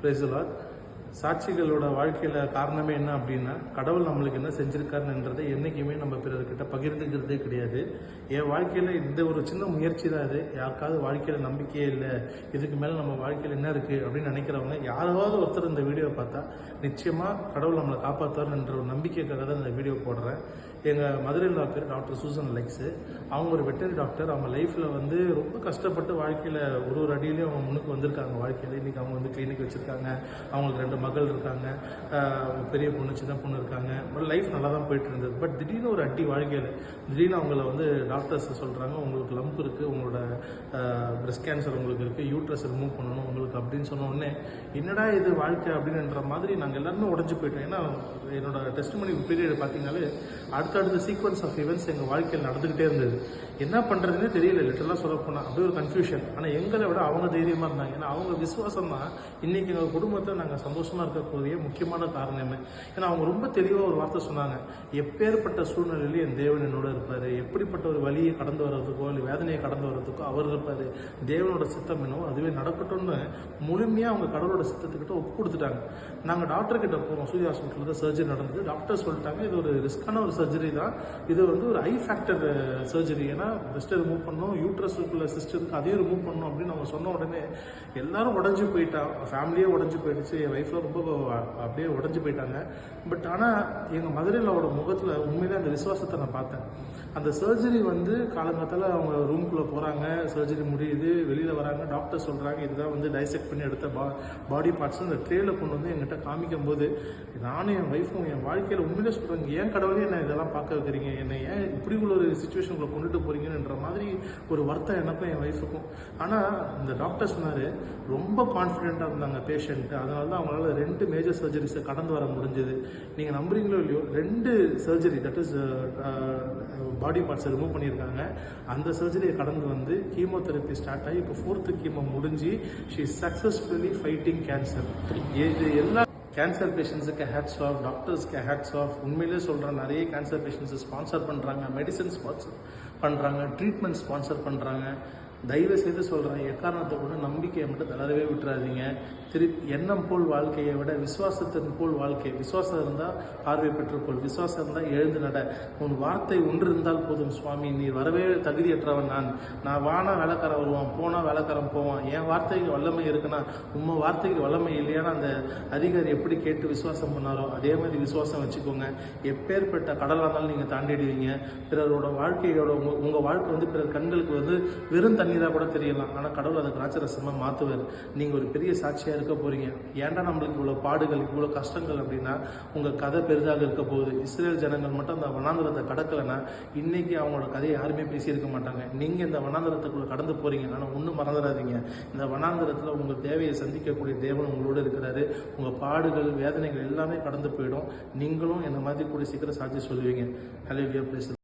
Praise the Lord. சாட்சிகளோட வாழ்க்கையில் காரணமே என்ன அப்படின்னா, கடவுள் நம்மளுக்கு என்ன செஞ்சுருக்காருன்றதை என்றைக்குமே நம்ம பிறர்கிட்ட பகிர்ந்துக்கிறதே கிடையாது. என் வாழ்க்கையில் இந்த ஒரு சின்ன முயற்சி தான் இது. யாருக்காவது வாழ்க்கையில் நம்பிக்கையே இல்லை, இதுக்கு மேலே நம்ம வாழ்க்கையில் என்ன இருக்குது அப்படின்னு நினைக்கிறவங்க யாராவது ஒருத்தர் இந்த வீடியோவை பார்த்தா நிச்சயமாக கடவுள் நம்மளை காப்பாற்றுவார்ன்ற ஒரு நம்பிக்கைக்காக தான் இந்த வீடியோ போடுறேன். எங்கள் மதுரையில் பேர் டாக்டர் சூசன் அலெக்ஸு. அவங்க ஒரு வெட்டரி டாக்டர். அவங்க லைஃப்பில் வந்து ரொம்ப கஷ்டப்பட்டு வாழ்க்கையில் ஒரு அடியிலையும் அவங்க முன்னுக்கு வந்திருக்காங்க. வாழ்க்கையில் இன்றைக்கி அவங்க வந்து கிளினிக் வச்சுருக்காங்க. அவங்களுக்கு 2 மகள் இருக்காங்க, பெரிய பொண்ணு சின்ன பொண்ணு இருக்காங்க. பட் லைஃப் நல்லா தான் போயிட்டு இருந்தது. பட் திடீர்னு ஒரு அடி வாழ்க்கையில் திடீர்னு அவங்கள வந்து டாக்டர்ஸ் சொல்கிறாங்க, உங்களுக்கு லம்ப் இருக்குது, உங்களோட பிரெஸ்ட் கேன்சர் உங்களுக்கு இருக்குது, யூட்ரஸ் ரிமூவ் பண்ணணும் உங்களுக்கு அப்படின்னு சொன்ன உடனே என்னடா இது வாழ்க்கை அப்படின்ற மாதிரி நாங்கள் எல்லாருமே உடஞ்சி போயிட்டோம். ஏன்னா என்னோட டெஸ்டிமனி பீரியட் பார்த்தீங்கன்னாலே அடுத்தடுத்த சீக்வன்ஸ் ஆஃப் ஈவெண்ட்ஸ் எங்கள் வாழ்க்கையில் நடந்துக்கிட்டே இருந்தது. என்ன பண்ணுறதுனே தெரியல, லிட்டரலாக சொல்ல போனால் அப்படியே ஒரு கன்ஃபியூஷன். ஆனால் எங்களை விட அவங்க தைரியமாக இருந்தாங்க. ஏன்னா அவங்க விசுவாசம் தான் இன்றைக்கி எங்கள் குடும்பத்தை நாங்கள் சந்தோஷமாக இருக்கக்கூடிய முக்கியமான காரணமே. ஏன்னா அவங்க ரொம்ப தெளிவாக ஒரு வார்த்தை சொன்னாங்க, எப்பேற்பட்ட சூழ்நிலையிலும் என் தேவன் என்னோட இருப்பார், எப்படிப்பட்ட ஒரு வழியை கடந்து வர்றதுக்கோ இல்லை வேதனையை கடந்து வர்றதுக்கோ அவர் இருப்பார், தேவனோட சித்தம் என்னவோ அதுவே நடக்கட்டும்னு முழுமையாக அவங்க கடவுளோட சித்தத்துக்கிட்ட ஒப்பு கொடுத்துட்டாங்க. நாங்கள் டாக்டர்கிட்ட போவோம், சூரிய ஹாஸ்பிட்டலில் தான் சர்ஜரி நடந்தது. டாக்டர் சொல்லிட்டாங்க, இது ஒரு ரிஸ்கான ஒரு சர்ஜரி தான், இது வந்து ஒரு ஐ ஃபேக்டர் சர்ஜரி. ஏன்னா பிரெஸ்ட்டை ரிமூவ் பண்ணணும், யூட்ரஸுக்குள்ள சிஸ்டருக்கு அதையும் ரிமூவ் பண்ணணும் அப்படின்னு அவங்க சொன்ன உடனே எல்லாரும் உடஞ்சி போயிட்டா, ஃபேமிலியே உடஞ்சி போயிடுச்சு. என் ஒய்ஃப்லாம் ரொம்ப அப்படியே உடஞ்சி போயிட்டாங்க. பட் ஆனால் எங்கள் மதுரையில் அவரோட முகத்தில் உண்மையிலே அந்த விசுவாசத்தை நான் பார்த்தேன். அந்த சர்ஜரி வந்து காலங்காலத்தில் அவங்க ரூம்குள்ளே போகிறாங்க, சர்ஜரி முடியுது, வெளியில் வராங்க, டாக்டர் சொல்கிறாங்க இதுதான் வந்து டைசெக்ட் பண்ணி எடுத்த பாடி பார்ட்ஸ் அந்த ட்ரேயில் கொண்டு வந்து எங்கிட்ட காமிக்கும் போது நானும் என் ஒய்ஃபும் என் வாழ்க்கையில் உண்மையிலே சொல்கிறாங்க, ஏன் கடவுளே என்ன இதெல்லாம் பார்க்க வைக்கிறீங்க, என்னை ஏன் இப்படி உள்ள ஒரு சுச்சுவேஷனுக்குள்ள கொண்டுட்டு போகிறீங்கன்ற மாதிரி ஒரு வருத்தம் எனக்கும் என் ஒய்ஃபுக்கும். ஆனால் இந்த டாக்டர் சொன்னார், ரொம்ப கான்ஃபிடென்ட்டாக இருந்தாங்க பேஷண்ட்டு. அதனால தான் அவங்களால 2 மேஜர் சர்ஜரிஸை கடந்து வர முடிஞ்சது. நீங்கள் நம்புறீங்களோ இல்லையோ, 2 சர்ஜரி தட் இஸ் பாடி பார்ட்ஸை ரிமூவ் பண்ணியிருக்காங்க. அந்த சர்ஜரியை கடந்து வந்து கீமோதெரப்பி ஸ்டார்ட் ஆகி இப்போ 4th கீமோ முடிஞ்சு she is successfully fighting cancer. இது எல்லா கேன்சர் பேஷண்ட்ஸுக்கு ஹேட்ஸ் ஆஃப், டாக்டர்ஸ்க்கு ஹேட்ஸ் ஆஃப். உண்மையிலே சொல்கிறேன், நிறைய கேன்சர் பேஷண்ட்ஸை ஸ்பான்சர் பண்ணுறாங்க, மெடிசன் ஸ்பான்சர் பண்ணுறாங்க, ட்ரீட்மெண்ட் ஸ்பான்சர் பண்ணுறாங்க. தயவு செய்து சொல்கிறேன், எக்காரணத்தை கூட நம்பிக்கையை மட்டும் தளரவே விட்டுறாதீங்க. எண்ணம் போல் வாழ்க்கையை விட விசுவாசத்தின் போல் வாழ்க்கை. விசுவாசம் இருந்தால் பார்வை பெற்றுக்கொள், விசுவாசம் இருந்தால் எழுந்து நட. உன் வார்த்தை ஒன்று இருந்தால் போதும் சுவாமி, நீ வரவே தகுதியற்றவன். நான் வானா வேலைக்காரன் வருவான், போனால் வேலைக்காரன் போவான். என் வார்த்தைக்கு வல்லமை இருக்குன்னா உங்கள் வார்த்தைக்கு வல்லமை இல்லையானா அந்த அதிகாரி எப்படி கேட்டு விசுவாசம் பண்ணாரோ அதே மாதிரி விசுவாசம் வச்சுக்கோங்க. எப்பேற்பட்ட கடலாக இருந்தாலும் நீங்கள் தாண்டிடுவீங்க. பிறரோட வாழ்க்கையோட உங்கள் வாழ்க்கை வந்து பிறர் கண்களுக்கு வந்து வெறும் தண்ணீராக கூட தெரியலாம், ஆனால் கடவுள் அதை திராட்சரசமாக மாற்றுவார். நீங்கள் ஒரு பெரிய சாட்சியாக இருக்க போகிறீங்க. ஏன்டா நம்மளுக்கு இவ்வளோ பாடுகள், இவ்வளோ கஷ்டங்கள் அப்படின்னா உங்கள் கதை பெரிதாக இருக்க போகுது. இஸ்ரேல் ஜனங்கள் மட்டும் அந்த வனாந்திரத்தை கடக்கலைன்னா இன்றைக்கி அவங்களோட கதையை யாருமே பேசியிருக்க மாட்டாங்க. நீங்கள் இந்த வனாந்திரத்துக்குள்ளே கடந்து போகிறீங்க. ஆனால் ஒன்றும் மறந்துடாதீங்க, இந்த வனாந்திரத்தில் உங்கள் தேவையை சந்திக்கக்கூடிய தேவன் உங்களோடு இருக்கிறாரு. உங்கள் பாடுகள் வேதனைகள் எல்லாமே கடந்து போயிடும். நீங்களும் என்ன மாதிரி கூட சீக்கிரம் சாட்சி சொல்லுவீங்க. ஹல்லேலூயா.